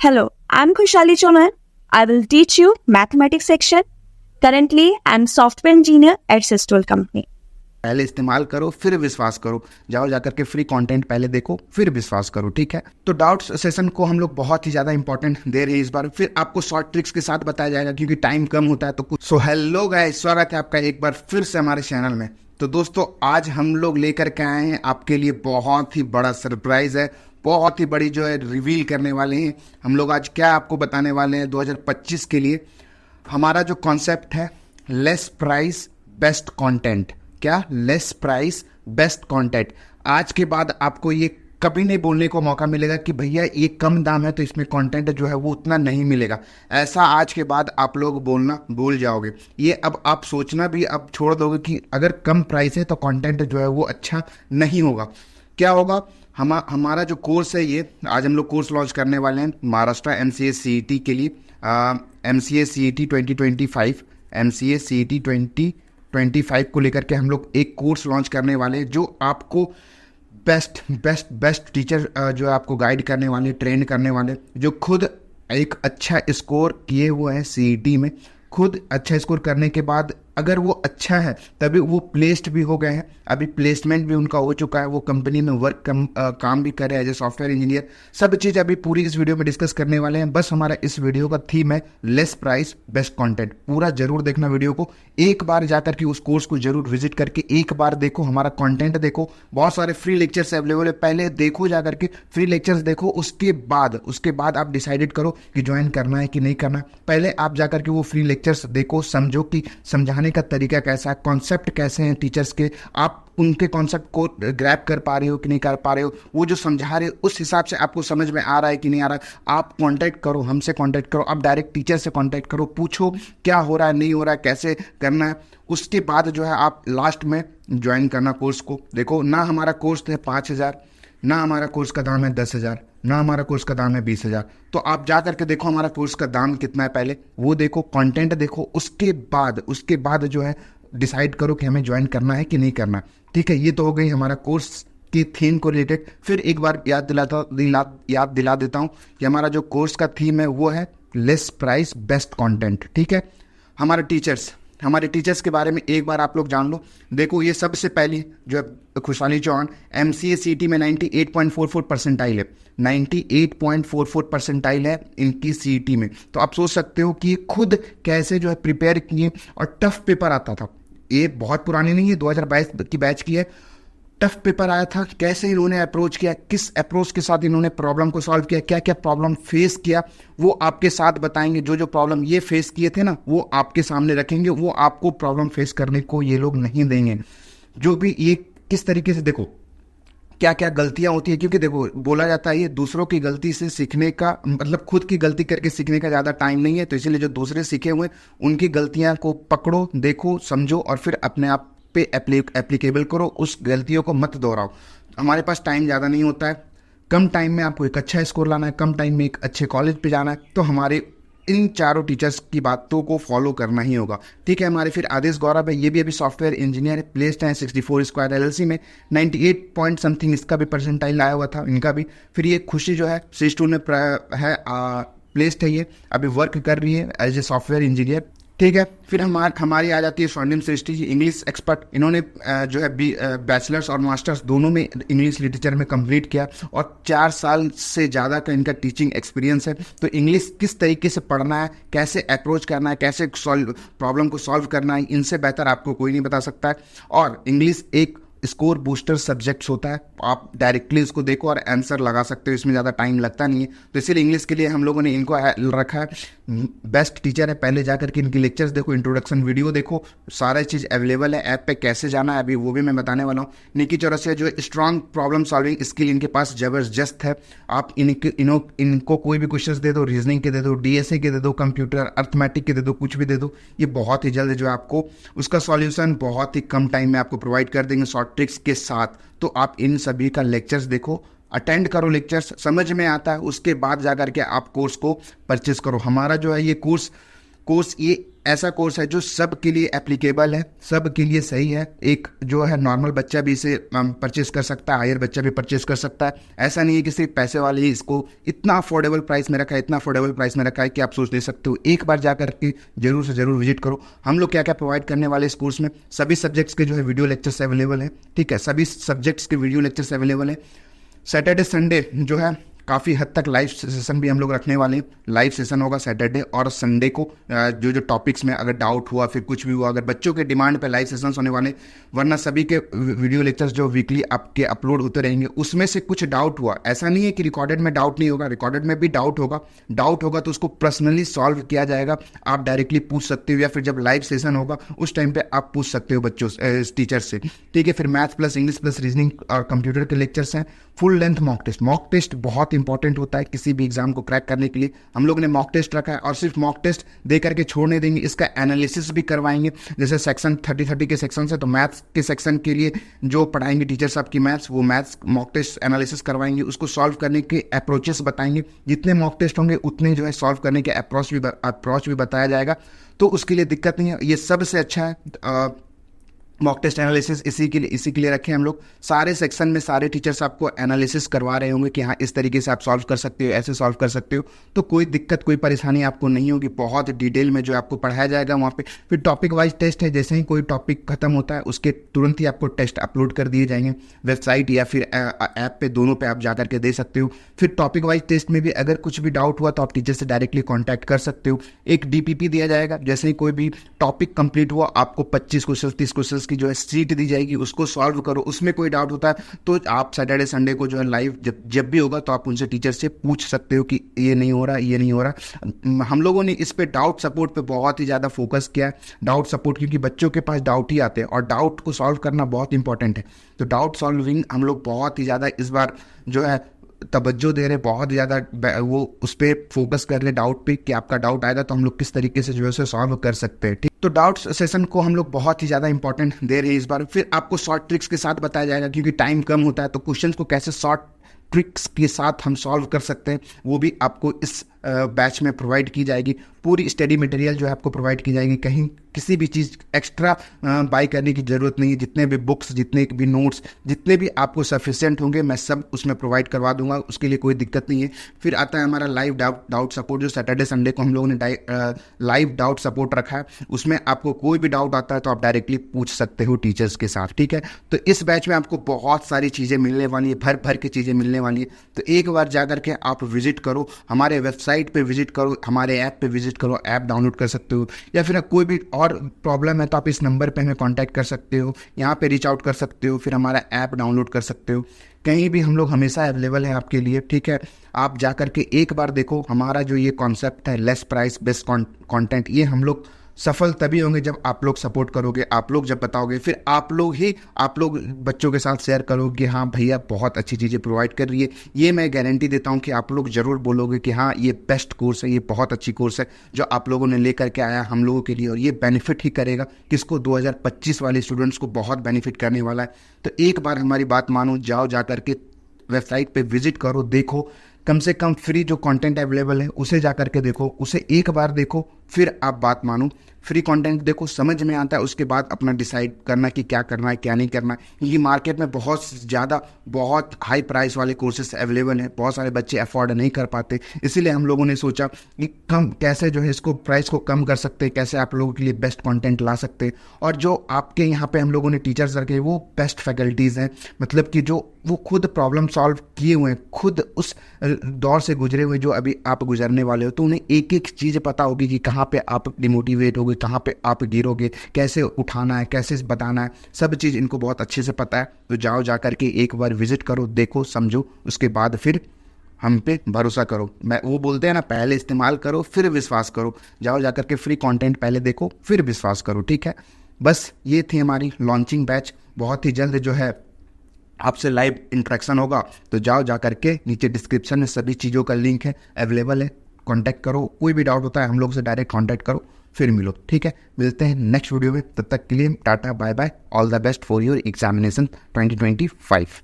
Hello, I'm Khushali Choman. I will teach you mathematics section. Currently, I'm software engineer at Sistole Company. पहले इस्तेमाल करो फिर विश्वास करो, जाओ जाकर के फ्री कंटेंट पहले देखो फिर विश्वास करो, ठीक है। तो डाउट्स सेशन को हम लोग बहुत ही ज़्यादा इंपॉर्टेंट दे रहे हैं इस बार, फिर आपको शॉर्ट ट्रिक्स के साथ बताया जाएगा क्योंकि टाइम कम होता है तो कुछ। सो हेलो गाइस, स्वागत है आपका एक बार फिर से हमारे चैनल में। तो दोस्तों आज हम लोग लेकर के आए हैं आपके लिए बहुत ही बड़ा सरप्राइज है, बहुत ही बड़ी जो है रिवील करने वाले हैं हम लोग। आज क्या आपको बताने वाले हैं 2025 के लिए हमारा जो कॉन्सेप्ट है लेस प्राइस बेस्ट कंटेंट। क्या? Less price best content. आज के बाद आपको ये कभी नहीं बोलने को मौका मिलेगा कि भैया ये कम दाम है तो इसमें कंटेंट जो है वो उतना नहीं मिलेगा। ऐसा आज के बाद आप लोग बोलना भूल जाओगे। ये अब आप सोचना भी अब छोड़ दोगे कि अगर कम प्राइस है तो कंटेंट जो है वो अच्छा नहीं होगा। क्या होगा? हमारा जो कोर्स है ये आज हम लोग कोर्स लॉन्च करने वाले हैं महाराष्ट्र MCA CET के लिए। MCA CET 2025 MCA CET 2025 को लेकर के हम लोग एक कोर्स लॉन्च करने वाले हैं जो आपको बेस्ट टीचर जो है आपको गाइड करने वाले, ट्रेन करने वाले, जो खुद एक अच्छा स्कोर किए हुए हैं CET में। खुद अच्छा स्कोर करने के बाद अगर वो अच्छा है तभी वो प्लेस्ड भी हो गए हैं, अभी प्लेसमेंट भी उनका हो चुका है, वो कंपनी में काम भी कर रहे हैं एज ए सॉफ्टवेयर इंजीनियर। सब चीज़ अभी पूरी इस वीडियो में डिस्कस करने वाले हैं। बस हमारा इस वीडियो का थीम है लेस प्राइस बेस्ट कंटेंट। पूरा जरूर देखना वीडियो को, एक बार जाकर के उस कोर्स को जरूर विजिट करके एक बार देखो, हमारा कंटेंट देखो। बहुत सारे फ्री लेक्चर्स अवेलेबल है, पहले देखो जाकर के फ्री लेक्चर्स देखो, उसके बाद आप डिसाइडेड करो कि ज्वाइन करना है कि नहीं करना। पहले आप जाकर के वो फ्री लेक्चर्स देखो, समझो कि समझाने का तरीका कैसा है, कॉन्सेप्ट कैसे हैं टीचर्स के, आप उनके कॉन्सेप्ट को ग्रैब कर पा रहे हो कि नहीं कर पा रहे हो, वो जो समझा रहे हो उस हिसाब से आपको समझ में आ रहा है कि नहीं आ रहा है। आप कांटेक्ट करो, हमसे कांटेक्ट करो, आप डायरेक्ट टीचर से कांटेक्ट करो, पूछो क्या हो रहा है नहीं हो रहा है, कैसे करना है। उसके बाद जो है आप लास्ट में ज्वाइन करना कोर्स को। देखो ना हमारा कोर्स है 5,000, ना हमारा कोर्स का दाम है 10,000, ना हमारा कोर्स का दाम है 20,000। तो आप जा करके देखो हमारा कोर्स का दाम कितना है, पहले वो देखो, कंटेंट देखो, उसके बाद जो है डिसाइड करो कि हमें ज्वाइन करना है कि नहीं करना। ठीक है, ये तो हो गई हमारा कोर्स की थीम को रिलेटेड। फिर एक बार याद दिला देता हूँ कि हमारा जो कोर्स का थीम है वो है लेस प्राइस बेस्ट कंटेंट। ठीक है, हमारे टीचर्स के बारे में एक बार आप लोग जान लो। देखो ये सबसे पहली जो है खुशहाली चौहान MCA CET में 98.44 परसेंटाइल है, 98.44 परसेंटाइल है इनकी CET में। तो आप सोच सकते हो कि ये खुद कैसे जो है प्रिपेयर किए, और टफ पेपर आता था। ये बहुत पुरानी नहीं है, 2022 की बैच की है। टफ पेपर आया था, कैसे इन्होंने अप्रोच किया, किस अप्रोच के साथ इन्होंने प्रॉब्लम को सॉल्व किया, क्या क्या प्रॉब्लम फेस किया, वो आपके साथ बताएंगे। जो प्रॉब्लम ये फेस किए थे ना वो आपके सामने रखेंगे, वो आपको प्रॉब्लम फेस करने को ये लोग नहीं देंगे। जो भी ये किस तरीके से, देखो क्या क्या गलतियां होती है, क्योंकि देखो बोला जाता है ये दूसरों की गलती से सीखने का मतलब खुद की गलती करके सीखने का ज़्यादा टाइम नहीं है। तो इसीलिए जो दूसरे सीखे हुए उनकी गलतियां को पकड़ो, देखो, समझो और फिर अपने आप पे एप्लीकेबल करो, उस गलतियों को मत दोहराओ। हमारे पास टाइम ज़्यादा नहीं होता है, कम टाइम में आपको एक अच्छा स्कोर लाना है, कम टाइम में एक अच्छे कॉलेज पे जाना है, तो हमारे इन चारों टीचर्स की बातों को फॉलो करना ही होगा। ठीक है, हमारे फिर आदेश गौरव है, ये भी अभी सॉफ्टवेयर इंजीनियर है, प्लेस्ड है 64 स्क्वायर LLC में, 98 पॉइंट समथिंग इसका भी परसेंटाइल आया हुआ था इनका भी। फिर ये खुशी जो है सिस्टूल में है, प्लेस्ड है, ये अभी वर्क कर रही है एज ए सॉफ्टवेयर इंजीनियर। ठीक है, फिर हमारी आ जाती है स्वर्णिम सृष्टि जी, इंग्लिश एक्सपर्ट। इन्होंने जो है बैचलर्स और मास्टर्स दोनों में इंग्लिश लिटरेचर में कंप्लीट किया और 4 साल से ज़्यादा का इनका टीचिंग एक्सपीरियंस है। तो इंग्लिश किस तरीके से पढ़ना है, कैसे अप्रोच करना है, कैसे प्रॉब्लम को सॉल्व करना है, इनसे बेहतर आपको कोई नहीं बता सकता है। और इंग्लिश एक स्कोर बूस्टर सब्जेक्ट्स होता है, आप डायरेक्टली इसको देखो और आंसर लगा सकते हो, इसमें ज़्यादा टाइम लगता नहीं है। तो इसीलिए इंग्लिश के लिए हम लोगों ने इनको रखा है। बेस्ट टीचर है, पहले जाकर के इनकी लेक्चर्स देखो, इंट्रोडक्शन वीडियो देखो, सारा चीज़ अवेलेबल है ऐप पे। कैसे जाना है अभी वो भी मैं बताने वाला हूँ। निकी चौरसिया जो है स्ट्रॉन्ग प्रॉब्लम सॉल्विंग स्किल इनके पास ज़बरदस्त है। आप इनको कोई भी क्वेश्चन दे दो, रीजनिंग के दे दो, DSA के दे दो, कंप्यूटर अर्थमेटिक के दे दो, कुछ भी दे दो, ये बहुत ही जल्द जो है आपको उसका सॉल्यूशन बहुत ही कम टाइम में आपको प्रोवाइड कर देंगे शॉर्ट ट्रिक्स के साथ। तो आप इन सभी का लेक्चर्स देखो, अटेंड करो, लेक्चर्स समझ में आता है, उसके बाद जाकर के आप कोर्स को परचेस करो। हमारा जो है ये कोर्स कोर्स ये ऐसा कोर्स है जो सब के लिए एप्लीकेबल है, सब के लिए सही है। एक जो है नॉर्मल बच्चा भी इसे परचेस कर सकता है, हायर बच्चा भी परचेस कर सकता है। ऐसा नहीं है कि सिर्फ पैसे वाले ही इसको इतना अफोर्डेबल प्राइस में रखा है, इतना अफोर्डेबल प्राइस में रखा है कि आप सोच ले सकते हो। एक बार जा करके जरूर से जरूर विजिट करो। हम लोग क्या क्या प्रोवाइड करने वाले इस कोर्स में, सभी सब्जेक्ट्स के जो है वीडियो लेक्चर्स अवेलेबल है, ठीक है, सभी सब्जेक्ट्स के वीडियो लेक्चर्स अवेलेबल है। सैटरडे संडे जो है काफ़ी हद तक लाइव सेशन भी हम लोग रखने वाले हैं। लाइव सेशन होगा सैटरडे और संडे को। जो जो टॉपिक्स में अगर डाउट हुआ, फिर कुछ भी हुआ, अगर बच्चों के डिमांड पे लाइव सेशंस होने वाले, वरना सभी के वीडियो लेक्चर्स जो वीकली आपके अपलोड होते रहेंगे, उसमें से कुछ डाउट हुआ, ऐसा नहीं है कि रिकॉर्डेड में डाउट नहीं होगा, रिकॉर्डेड में भी डाउट होगा। डाउट होगा तो उसको पर्सनली सॉल्व किया जाएगा, आप डायरेक्टली पूछ सकते हो, या फिर जब लाइव सेशन होगा उस टाइम पे आप पूछ सकते हो बच्चों टीचर से, ठीक है। फिर math plus English plus reasoning और कंप्यूटर के लेक्चर्स हैं। Full length mock test, mock test बहुत इंपॉर्टेंट होता है किसी भी एग्जाम को क्रैक करने के लिए। हम लोग ने मॉक टेस्ट रखा है और सिर्फ मॉक टेस्ट दे करके छोड़ने देंगे, इसका एनालिसिस भी करवाएंगे। जैसे सेक्शन 30 के सेक्शन है, तो मैथ्स के सेक्शन के लिए जो पढ़ाएंगे टीचर्स आपकी मैथ्स, वो मैथ्स मॉक टेस्ट एनालिसिस करवाएंगे, उसको सॉल्व करने के अप्रोचेस बताएंगे। जितने मॉक टेस्ट होंगे उतने जो है सॉल्व करने के अप्रोच भी बताया जाएगा, तो उसके लिए दिक्कत नहीं है। ये सबसे अच्छा है मॉक टेस्ट एनालिसिस, इसी के लिए रखे हम लोग। सारे सेक्शन में सारे टीचर्स आपको एनालिसिस करवा रहे होंगे कि हाँ इस तरीके से आप सॉल्व कर सकते हो, ऐसे सॉल्व कर सकते हो, तो कोई दिक्कत कोई परेशानी आपको नहीं होगी। बहुत डिटेल में जो आपको पढ़ाया जाएगा वहाँ पे। फिर टॉपिक वाइज टेस्ट है, जैसे ही कोई टॉपिक खत्म होता है उसके तुरंत ही आपको टेस्ट अपलोड कर दिए जाएंगे वेबसाइट या फिर ऐप पे, दोनों पे आप जा करके दे सकते हो। फिर टॉपिक वाइज टेस्ट में भी अगर कुछ भी डाउट हुआ तो आप टीचर से डायरेक्टली कॉन्टैक्ट कर सकते हो। एक DPP दिया जाएगा, जैसे ही कोई भी टॉपिक कंप्लीट हुआ आपको 25 क्वेश्चन 30 क्वेश्चन की जो है सीट दी जाएगी, उसको सॉल्व करो। उसमें कोई डाउट होता है तो आप सैटरडे संडे को जो है लाइव जब भी होगा तो आप उनसे टीचर से पूछ सकते हो कि ये नहीं हो रहा, ये नहीं हो रहा। हम लोगों ने इस पे डाउट सपोर्ट पे बहुत ही ज़्यादा फोकस किया है। डाउट सपोर्ट, क्योंकि बच्चों के पास डाउट ही आते हैं और डाउट को सॉल्व करना बहुत इंपॉर्टेंट है। तो डाउट सॉल्विंग हम लोग बहुत ही ज़्यादा इस बार जो है तवज्जो दे रहे, बहुत ज़्यादा वो उस पर फोकस कर रहे डाउट पे, कि आपका डाउट आएगा तो हम लोग किस तरीके से जो है उसे सॉल्व कर सकते हैं, ठीक। तो डाउट सेशन को हम लोग बहुत ही ज़्यादा इंपॉर्टेंट दे रहे हैं इस बार। फिर आपको शॉर्ट ट्रिक्स के साथ बताया जाएगा, क्योंकि टाइम कम होता है, तो क्वेश्चंस को कैसे शॉर्ट ट्रिक्स के साथ हम सॉल्व कर सकते हैं वो भी आपको इस बैच में प्रोवाइड की जाएगी। पूरी स्टडी मटेरियल जो है आपको प्रोवाइड की जाएगी, कहीं किसी भी चीज़ एक्स्ट्रा बाय करने की ज़रूरत नहीं है। जितने भी बुक्स, जितने भी नोट्स, जितने भी आपको सफिशिएंट होंगे मैं सब उसमें प्रोवाइड करवा दूंगा, उसके लिए कोई दिक्कत नहीं है। फिर आता है हमारा लाइव डाउट सपोर्ट, जो सैटरडे संडे को हम लोगों ने लाइव डाउट सपोर्ट रखा है। उसमें आपको कोई भी डाउट आता है तो आप डायरेक्टली पूछ सकते हो टीचर्स के साथ, ठीक है। तो इस बैच में आपको बहुत सारी चीज़ें मिलने वाली है, भर भर की चीज़ें मिलने वाली है। तो एक बार जा करके आप विजिट करो, हमारे वेबसाइट पे विजिट करो, हमारे ऐप पे विजिट करो, ऐप डाउनलोड कर सकते हो, या फिर कोई भी और प्रॉब्लम है तो आप इस नंबर पे हमें कांटेक्ट कर सकते हो, यहाँ पे रीच आउट कर सकते हो, फिर हमारा ऐप डाउनलोड कर सकते हो। कहीं भी हम लोग हमेशा अवेलेबल हैं आपके लिए, ठीक है। आप जा करके एक बार देखो, हमारा जो ये कॉन्सेप्ट है लेस प्राइस बेस्ट कंटेंट, ये हम लोग सफल तभी होंगे जब आप लोग सपोर्ट करोगे, आप लोग जब बताओगे, फिर आप लोग बच्चों के साथ शेयर करोगे, हाँ भैया बहुत अच्छी चीज़ें प्रोवाइड कर रही है। ये मैं गारंटी देता हूँ कि आप लोग ज़रूर बोलोगे कि हाँ ये बेस्ट कोर्स है, ये बहुत अच्छी कोर्स है जो आप लोगों ने लेकर के आया हम लोगों के लिए, और ये बेनिफिट ही करेगा किसको, 2025 वाले स्टूडेंट्स को बहुत बेनिफिट करने वाला है। तो एक बार हमारी बात मानो, जाओ जा करके वेबसाइट पे विजिट करो, देखो, कम से कम फ्री जो कंटेंट अवेलेबल है उसे जा करके देखो, उसे एक बार देखो, फिर आप बात मानो। फ्री कंटेंट देखो, समझ में आता है, उसके बाद अपना डिसाइड करना कि क्या करना है क्या नहीं करना है। क्योंकि मार्केट में बहुत हाई प्राइस वाले कोर्सेस अवेलेबल हैं, बहुत सारे बच्चे अफोर्ड नहीं कर पाते, इसीलिए हम लोगों ने सोचा कि कैसे जो है इसको प्राइस को कम कर सकते हैं, कैसे आप लोगों के लिए बेस्ट कंटेंट ला सकते हैं। और जो आपके यहाँ पे हम लोगों ने टीचर्स रखे वो बेस्ट फैकल्टीज़ हैं, मतलब कि जो वो खुद प्रॉब्लम सॉल्व किए हुए हैं, खुद उस दौर से गुजरे हुए जो अभी आप गुजरने वाले हो, तो उन्हें एक एक चीज़ पता होगी कि कहाँ पे आप डिमोटिवेट होगे, कहाँ पे आप गिरोगे, कैसे उठाना है, कैसे बताना है, सब चीज़ इनको बहुत अच्छे से पता है। तो जाओ जा करके एक बार विजिट करो, देखो, समझो, उसके बाद फिर हम पे भरोसा करो। मैं वो बोलते हैं ना, पहले इस्तेमाल करो फिर विश्वास करो। जाओ जा करके फ्री कंटेंट पहले देखो फिर विश्वास करो, ठीक है। बस ये थी हमारी लॉन्चिंग बैच। बहुत ही जल्द जो है आपसे लाइव इंटरेक्शन होगा, तो जाओ जा करके नीचे डिस्क्रिप्शन में सभी चीज़ों का लिंक है, अवेलेबल है, कांटेक्ट करो। कोई भी डाउट होता है हम लोग से डायरेक्ट कांटेक्ट करो, फिर मिलो, ठीक है। मिलते हैं नेक्स्ट वीडियो में, तब तक के लिए ta ta bye bye, all the best for your examination 2025।